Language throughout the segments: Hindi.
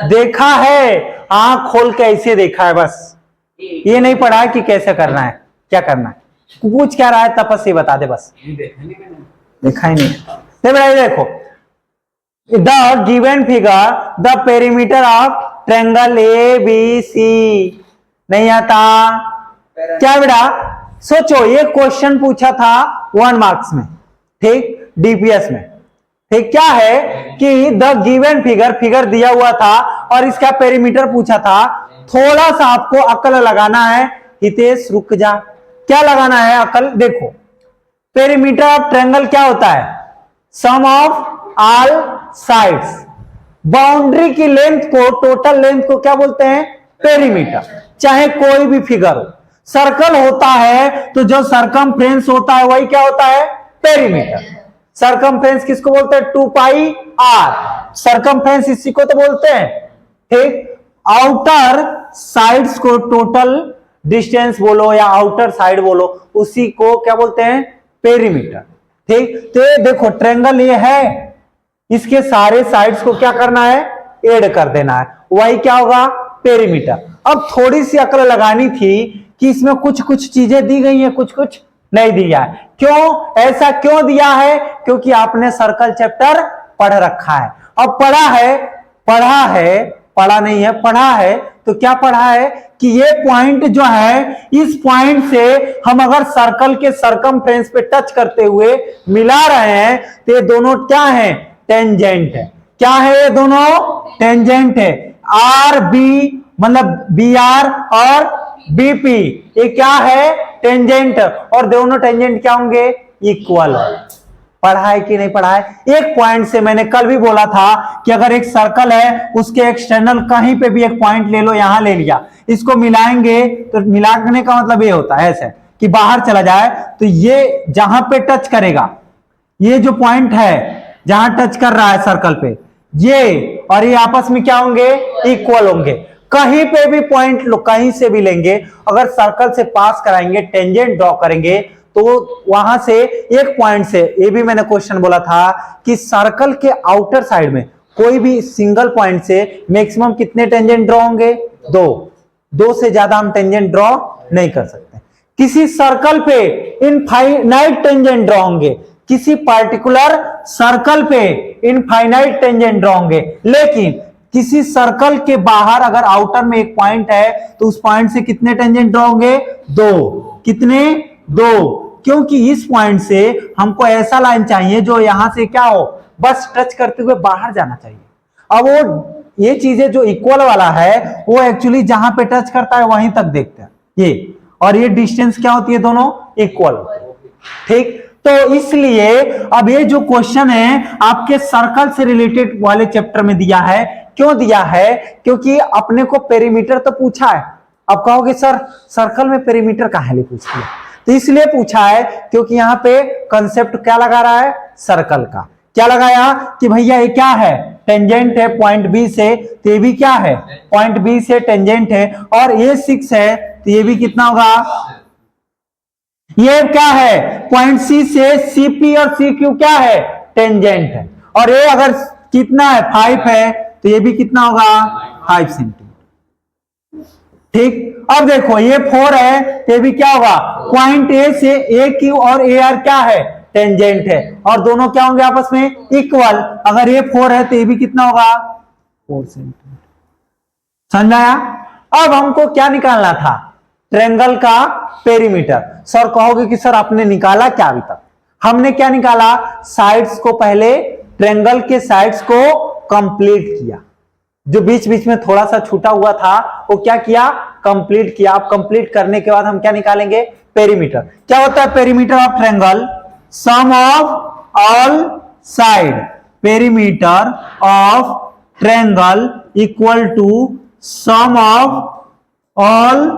देखा है, आंख खोल के ऐसे देखा है बस, ये नहीं पढ़ा है कि कैसे करना है, क्या करना है, पूछ क्या रहा है तपस्वी बता दे बस। देखा ही नहीं। देखो the given figure the perimeter of triangle A B C, नहीं आता क्या बेटा? सोचो ये क्वेश्चन पूछा था 1 मार्क्स में, ठीक, डीपीएस में, ठीक, क्या है कि द गिवन फिगर दिया हुआ था और इसका पेरीमीटर पूछा था। थोड़ा सा आपको अकल लगाना है, हितेश रुक जा, क्या लगाना है अकल? देखो पेरीमीटर ऑफ ट्रायंगल क्या होता है? सम ऑफ ऑल साइड्स। बाउंड्री की लेंथ को, टोटल लेंथ को क्या बोलते हैं? पेरीमीटर। चाहे कोई भी फिगर हो, सर्कल होता है तो जो सरकमफ्रेंस होता है वही क्या होता है? पेरीमीटर। सरकमफ्रेंस किसको बोलते हैं? 2 पाई आर, सरकमफ्रेंस इसी को तो बोलते हैं, ठीक। आउटर साइड्स को टोटल डिस्टेंस बोलो या आउटर साइड बोलो, उसी को क्या बोलते हैं? पेरीमीटर, ठीक। तो ये देखो ट्रायंगल ये है, इसके सारे साइड्स को क्या करना है? ऐड कर देना है, वही क्या होगा? पेरीमीटर। अब थोड़ी सी अकल लगानी थी कि इसमें कुछ कुछ चीजें दी गई हैं, कुछ कुछ नहीं दिया है। क्यों ऐसा क्यों दिया है? क्योंकि आपने सर्कल चैप्टर पढ़ रखा है। अब पढ़ा नहीं है, पढ़ा है तो क्या पढ़ा है कि ये पॉइंट जो है, इस पॉइंट से हम अगर सर्कल के सरकमफ्रेंस पे टच करते हुए मिला रहे हैं तो ये दोनों क्या है? टेंजेंट है। क्या है? ये दोनों टेंजेंट है। आर बी मतलब बी आर और बीपी, ये क्या है? टेंजेंट। और दोनों टेंजेंट क्या होंगे? इक्वल। पढ़ा है कि नहीं पढ़ा है? एक पॉइंट से मैंने कल भी बोला था कि अगर एक सर्कल है उसके एक्सटर्नल कहीं पे भी एक पॉइंट ले लो, यहां ले लिया, इसको मिलाएंगे तो मिलाने का मतलब ये होता है ऐसे कि बाहर चला जाए, तो ये जहां पे टच करेगा, ये जो पॉइंट है जहां टच कर रहा है सर्कल पे, ये और ये आपस में क्या होंगे? इक्वल होंगे। कहीं पे भी पॉइंट लो, कहीं से भी लेंगे, अगर सर्कल से पास कराएंगे, टेंजेंट ड्रॉ करेंगे, तो वहां से एक पॉइंट से, ये भी मैंने क्वेश्चन बोला था कि सर्कल के आउटर साइड में कोई भी सिंगल पॉइंट से मैक्सिमम कितने टेंजेंट ड्रॉ होंगे? 2 से ज्यादा हम टेंजेंट ड्रॉ नहीं कर सकते। किसी सर्कल पे इनफाइनाइट टेंजेंट ड्रॉ होंगे, किसी पार्टिकुलर सर्कल पे इनफाइनाइट टेंजेंट ड्रॉ होंगे, लेकिन किसी सर्कल के बाहर अगर आउटर में एक पॉइंट है तो उस पॉइंट से कितने टेंजेंट ड्रॉ होंगे? 2। कितने? 2। क्योंकि इस पॉइंट से हमको ऐसा लाइन चाहिए जो यहां से क्या हो? बस टच करते हुए बाहर जाना चाहिए। अब वो ये चीजें जो इक्वल वाला है वो एक्चुअली जहां पे टच करता है वहीं तक देखते हैं ये, और ये डिस्टेंस क्या होती है? दोनों इक्वल होती है, ठीक। तो इसलिए अब ये जो क्वेश्चन है आपके सर्कल से रिलेटेड वाले चैप्टर में दिया है। क्यों दिया है? क्योंकि अपने को पेरीमीटर तो पूछा है। अब कहोगे सर सर्कल में पेरीमीटर कहां ले पूछ लिया? तो इसलिए पूछा है क्योंकि यहां पे कंसेप्ट क्या लगा रहा है? सर्कल का। क्या लगाया कि भैया ये क्या है? टेंजेंट है पॉइंट बी से, तो ये भी क्या है? पॉइंट बी से टेंजेंट है, और ये 6 है तो ये भी कितना होगा? ये क्या है? पॉइंट सी से सीपी और सी क्यू क्या है? टेंजेंट है। और ये अगर कितना है? 5 है, तो ये भी कितना होगा? 5 सेंटीमीटर, ठीक। अब देखो ये 4 है तो ये भी क्या होगा? पॉइंट ए से ए क्यू और ए आर क्या है? टेंजेंट है, और दोनों क्या होंगे आपस में? इक्वल। अगर ये 4 है तो ये भी कितना होगा? 4 सेंटीमीटर। समझाया? अब हमको क्या निकालना था? ट्रायंगल का पेरीमीटर। सर कहोगे कि सर आपने निकाला क्या अभी तक? हमने क्या निकाला? साइड्स को, पहले ट्रायंगल के साइड्स को कंप्लीट किया, जो बीच बीच में थोड़ा सा छूटा हुआ था वो क्या किया? कंप्लीट किया। अब कंप्लीट करने के बाद हम क्या निकालेंगे? पेरीमीटर। क्या होता है perimeter of triangle? Sum of all side. Perimeter of triangle equal to sum of all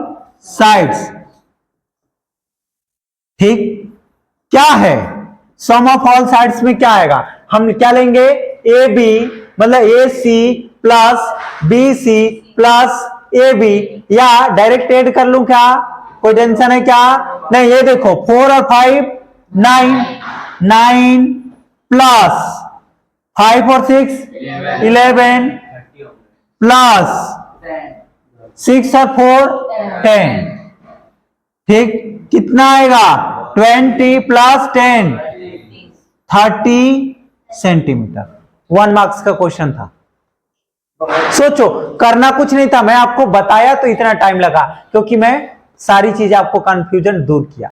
sides, ठीक। क्या है सम ऑफ ऑल साइड्स में? क्या आएगा? हम क्या लेंगे? ए बी मतलब A C plus B C plus A B, या डायरेक्ट ऐड कर लूं क्या? कोई टेंशन है क्या? नहीं। ये देखो 4 और 5 9 प्लस 5 और 6 11 प्लस 6 और 4 10, ठीक, कितना आएगा 20 प्लस 10 30 सेंटीमीटर। 1 मार्क्स का क्वेश्चन था। सोचो, करना कुछ नहीं था, मैं आपको बताया तो इतना टाइम लगा क्योंकि मैं सारी चीजें आपको कंफ्यूजन दूर किया।